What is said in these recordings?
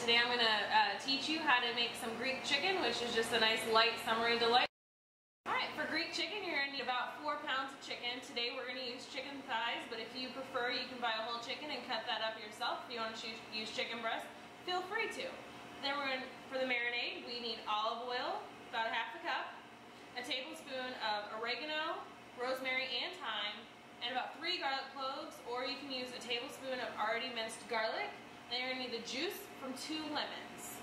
today I'm going to teach you how to make some Greek chicken, which is just a nice light summery delight. Alright, for Greek chicken you're going to need about 4 pounds of chicken. Today we're going to use chicken thighs, but if you prefer you can buy a whole chicken and cut that up yourself. If you want to use chicken breast, feel free to. Then we're going to, for the marinade, we need olive oil, about a half a cup, a tablespoon of oregano, rosemary and thyme, and about 3 garlic cloves, or you can use a tablespoon of already minced garlic. Then you're going to need the juice from 2 lemons.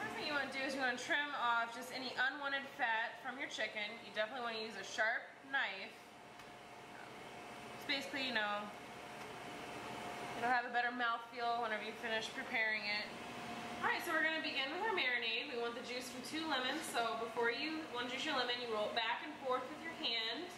First thing you want to do is you want to trim off just any unwanted fat from your chicken. You definitely want to use a sharp knife. It's basically, it'll have a better mouthfeel whenever you finish preparing it. Alright, so we're going to begin with our marinade. We want the juice from 2 lemons, so before you want to juice your lemon, you roll it back and forth with your hand.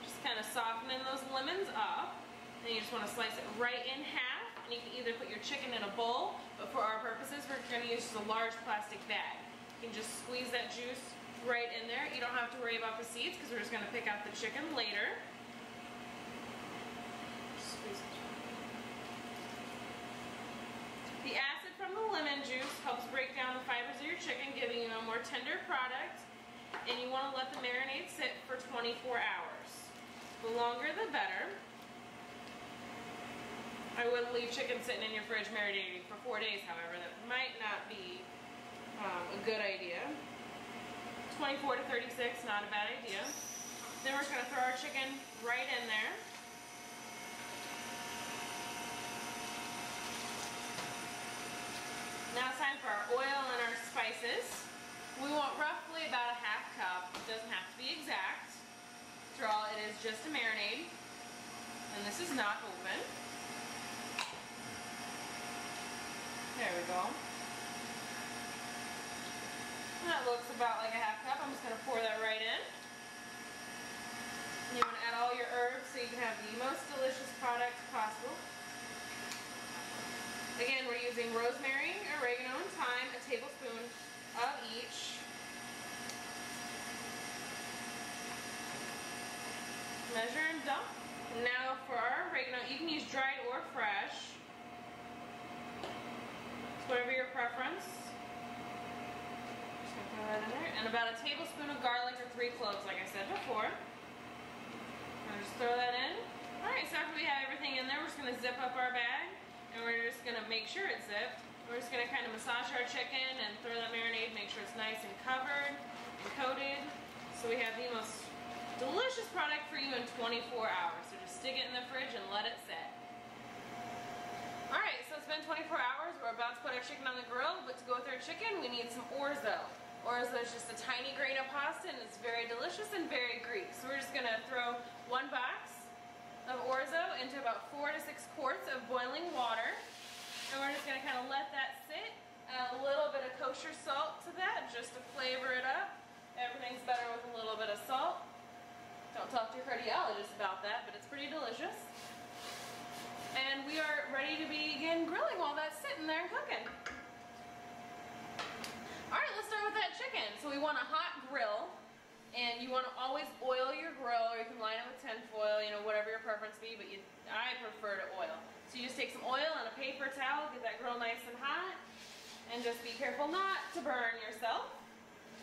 Just kind of softening those lemons up. Then you just want to slice it right in half. And you can either put your chicken in a bowl, but for our purposes we're going to use just a large plastic bag. You can just squeeze that juice right in there. You don't have to worry about the seeds because we're just going to pick out the chicken later. Squeeze it. The acid from the lemon juice helps break down the fibers of your chicken, giving you a more tender product. And you want to let the marinade sit for 24 hours. The longer the better. I wouldn't leave chicken sitting in your fridge marinating for 4 days, however. That might not be a good idea. 24 to 36, not a bad idea. Then we're just going to throw our chicken right in there. Now it's time for our oil and our spices. We want roughly about a half cup. It doesn't have to be exact. After all, it is just a marinade. And this is not open. There we go. That looks about like a half cup. I'm just going to pour that right in. And you want to add all your herbs so you can have the most delicious product possible. Again, we're using rosemary, oregano, and thyme, a tablespoon of each. Measure and dump. Now for our oregano, you can use dried or fresh. Whatever your preference. Just gonna throw that in there. And about a tablespoon of garlic or 3 cloves, like I said before. And just throw that in. Alright, so after we have everything in there, we're just gonna zip up our bag. And we're just gonna make sure it's zipped. We're just gonna kind of massage our chicken and throw that marinade, make sure it's nice and covered and coated. So we have the most delicious product for you in 24 hours. So just stick it in the fridge and let it sit. Alright, so it's been 24 hours. We're about to put our chicken on the grill, but to go with our chicken, we need some orzo. Orzo is just a tiny grain of pasta, and it's very delicious and very Greek. So we're just going to throw 1 box of orzo into about 4 to 6 quarts of boiling water. And we're just going to kind of let that sit. Add a little bit of kosher salt to that, just to flavor it up. Everything's better with a little bit of salt. Don't talk to your cardiologist about that, but it's pretty delicious. And we are ready to begin grilling while that's sitting there and cooking. Alright, let's start with that chicken. So we want a hot grill, and you want to always oil your grill, or you can line it with tinfoil, whatever your preference be, but I prefer to oil. So you just take some oil and a paper towel, get that grill nice and hot, and just be careful not to burn yourself.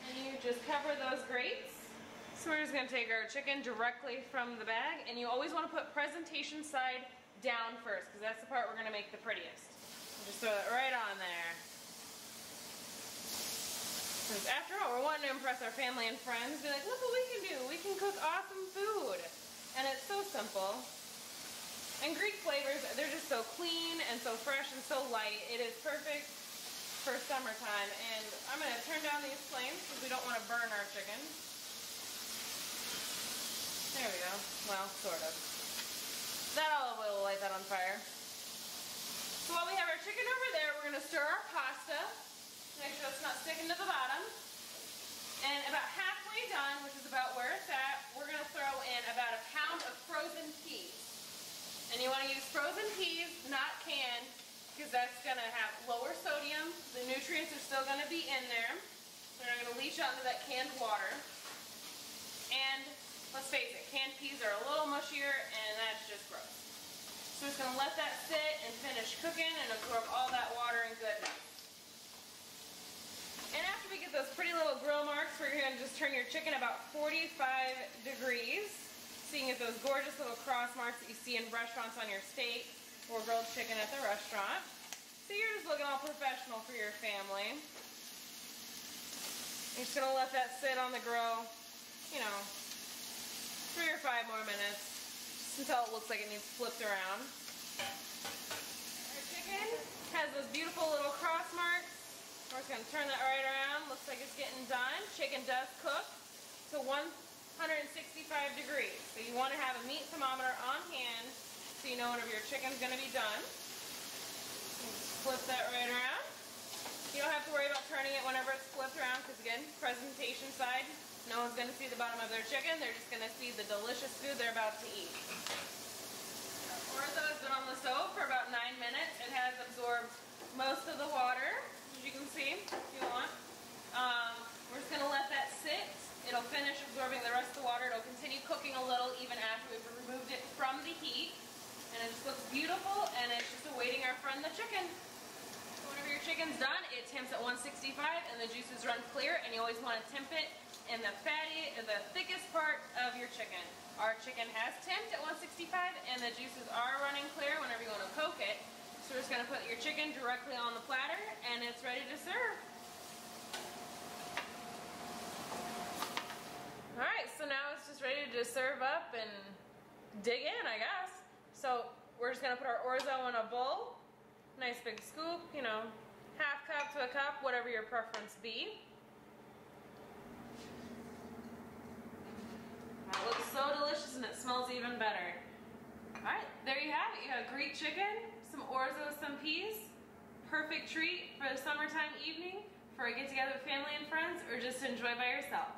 And you just cover those grates. So we're just going to take our chicken directly from the bag, and you always want to put presentation side down first, because that's the part we're going to make the prettiest. And just throw it right on there. Because after all, we're wanting to impress our family and friends. Be like, look what we can do. We can cook awesome food. And it's so simple. And Greek flavors, they're just so clean and so fresh and so light. It is perfect for summertime. And I'm going to turn down these flames because we don't want to burn our chicken. There we go. Well, sort of. That olive oil will light that on fire. So while we have our chicken over there, we're going to stir our pasta. Make sure it's not sticking to the bottom. And about halfway done, which is about where it's at, we're going to throw in about a pound of frozen peas. And you want to use frozen peas, not canned, because that's going to have lower sodium. The nutrients are still going to be in there. They're not going to leach out into that canned water. And let's face it, canned peas are a little mushier, and that's just gross. So we're just going to let that sit and finish cooking and absorb all that water and goodness. we get those pretty little grill marks, we're going to just turn your chicken about 45 degrees. So you can get those gorgeous little cross marks that you see in restaurants on your steak or grilled chicken at the restaurant. So you're just looking all professional for your family. You're just going to let that sit on the grill, you know, 3 or 5 more minutes, just until it looks like it needs flipped around. Our chicken has those beautiful little cross marks. We're just going to turn that right around. Looks like it's getting done. Chicken does cook to 165 degrees. So you want to have a meat thermometer on hand so you know whenever your chicken's going to be done. Just flip that right around. You don't have to worry about turning it whenever it's flipped around because, again, presentation side, no one's going to see the bottom of their chicken. They're just going to see the delicious food they're about to eat. Orzo has been on the stove for about 9 minutes. It has absorbed most of the water, as you can see, if you want. We're just going to let that sit. It'll finish absorbing the rest of the water. It'll continue cooking a little even after we've removed it from the heat. And it just looks beautiful, and it's just awaiting our friend the chicken. Whenever your chicken's done, it temps at 165 and the juices run clear, and you always want to temp it in the thickest part of your chicken. Our chicken has temped at 165 and the juices are running clear whenever you want to cook it. So we're just going to put your chicken directly on the platter and it's ready to serve. Alright, so now it's just ready to serve up and dig in, I guess. So we're just going to put our orzo in a bowl. Nice big scoop, you know, half cup to a cup, whatever your preference be. That looks so delicious and it smells even better. Alright, there you have it. You have Greek chicken, some orzo, some peas. Perfect treat for the summertime evening, for a get together with family and friends, or just to enjoy by yourself.